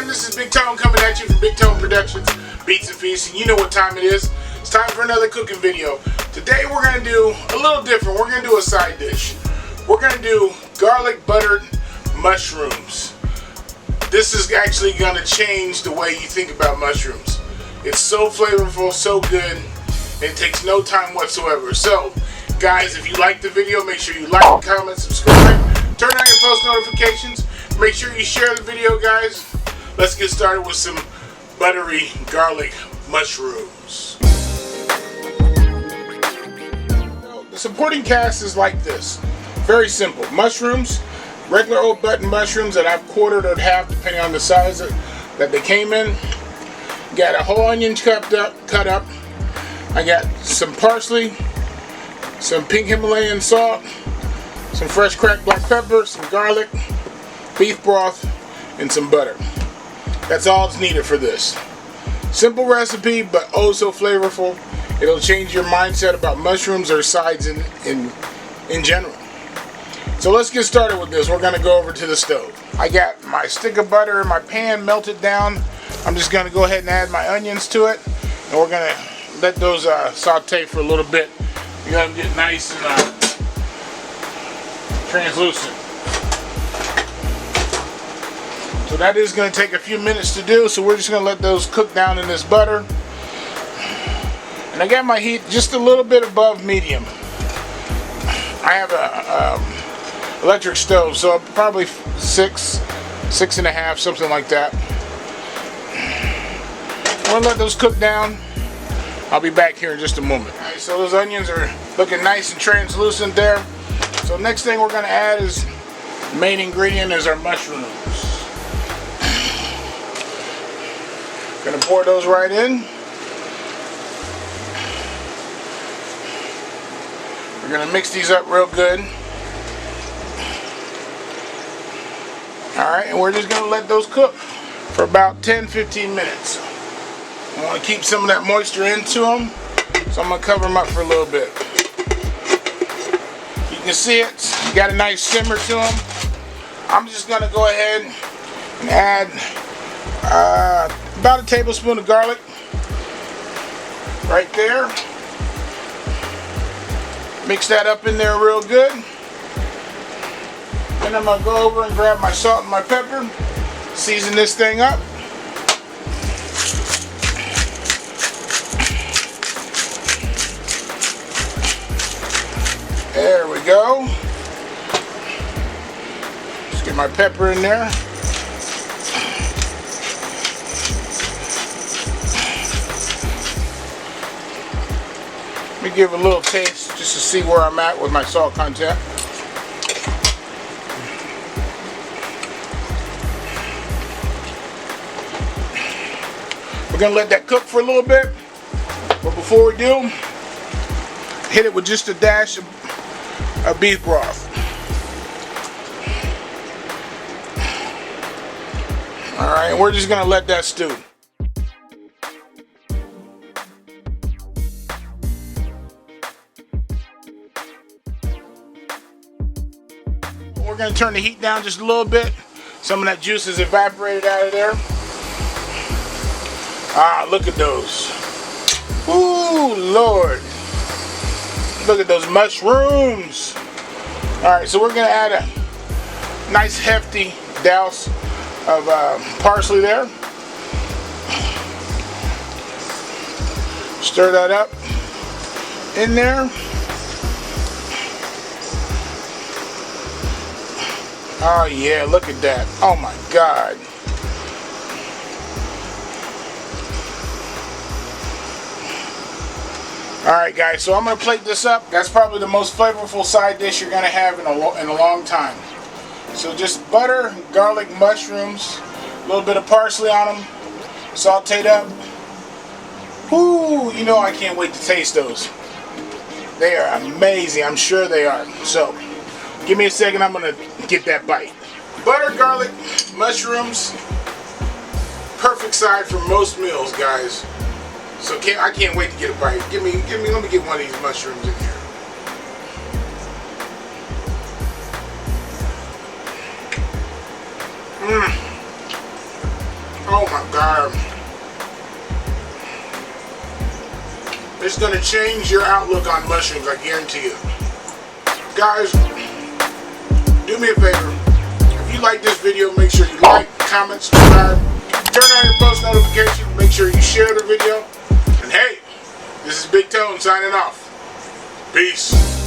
This is Bigtone coming at you from Bigtone Productions, Beats and Feasts, and you know what time it is. It's time for another cooking video. Today we're going to do a little different. We're going to do a side dish. We're going to do garlic buttered mushrooms. This is actually going to change the way you think about mushrooms. It's so flavorful, so good, and it takes no time whatsoever. So, guys, if you like the video, make sure you like, comment, subscribe, turn on your post notifications. Make sure you share the video, guys. Let's get started with some buttery garlic mushrooms. The supporting cast is like this. Very simple. Mushrooms, regular old button mushrooms that I've quartered or half depending on the size that they came in. Got a whole onion cut up. I got some parsley, some pink Himalayan salt, some fresh cracked black pepper, some garlic, beef broth, and some butter. That's all that's needed for this. Simple recipe, but oh so flavorful. It'll change your mindset about mushrooms or sides in general. So let's get started with this. We're gonna go over to the stove. I got my stick of butter in my pan melted down. I'm just gonna go ahead and add my onions to it, and we're gonna let those saute for a little bit. You gotta get nice and translucent. So that is going to take a few minutes to do, so we're just going to let those cook down in this butter. And I got my heat just a little bit above medium. I have a electric stove, so probably six and a half, something like that. I'm going to let those cook down. I'll be back here in just a moment. Alright, so those onions are looking nice and translucent there. So next thing we're going to add is the main ingredient is our mushrooms. Gonna pour those right in. We're gonna mix these up real good. Alright, and we're just gonna let those cook for about 10-15 minutes. I want to keep some of that moisture into them, so I'm gonna cover them up for a little bit. You can see it, got a nice simmer to them. I'm just gonna go ahead and add about a tablespoon of garlic right there. Mix that up in there real good. Then I'm going to go over and grab my salt and my pepper. Season this thing up. There we go. Just get my pepper in there. Let me give a little taste just to see where I'm at with my salt content. We're going to let that cook for a little bit, but before we do, hit it with just a dash of beef broth. Alright, and we're just going to let that stew. We're going to turn the heat down just a little bit. Some of that juice is evaporated out of there. Ah, look at those. Ooh, Lord. Look at those mushrooms. Alright, so we're going to add a nice hefty douse of parsley there. Stir that up in there. Oh yeah, look at that. Oh my God. Alright guys, so I'm going to plate this up. That's probably the most flavorful side dish you're going to have in a long time. So just butter, garlic, mushrooms, a little bit of parsley on them, sauteed up. Ooh, you know I can't wait to taste those. They are amazing, I'm sure they are. So, give me a second, I'm going to get that bite. Butter, garlic, mushrooms, perfect side for most meals, guys. So I can't wait to get a bite. Let me get one of these mushrooms in here. is going to change your outlook on mushrooms, I guarantee you. Guys, do me a favor. If you like this video, make sure you like, comment, subscribe, turn on your post notifications, make sure you share the video. And hey, this is Bigtone signing off. Peace.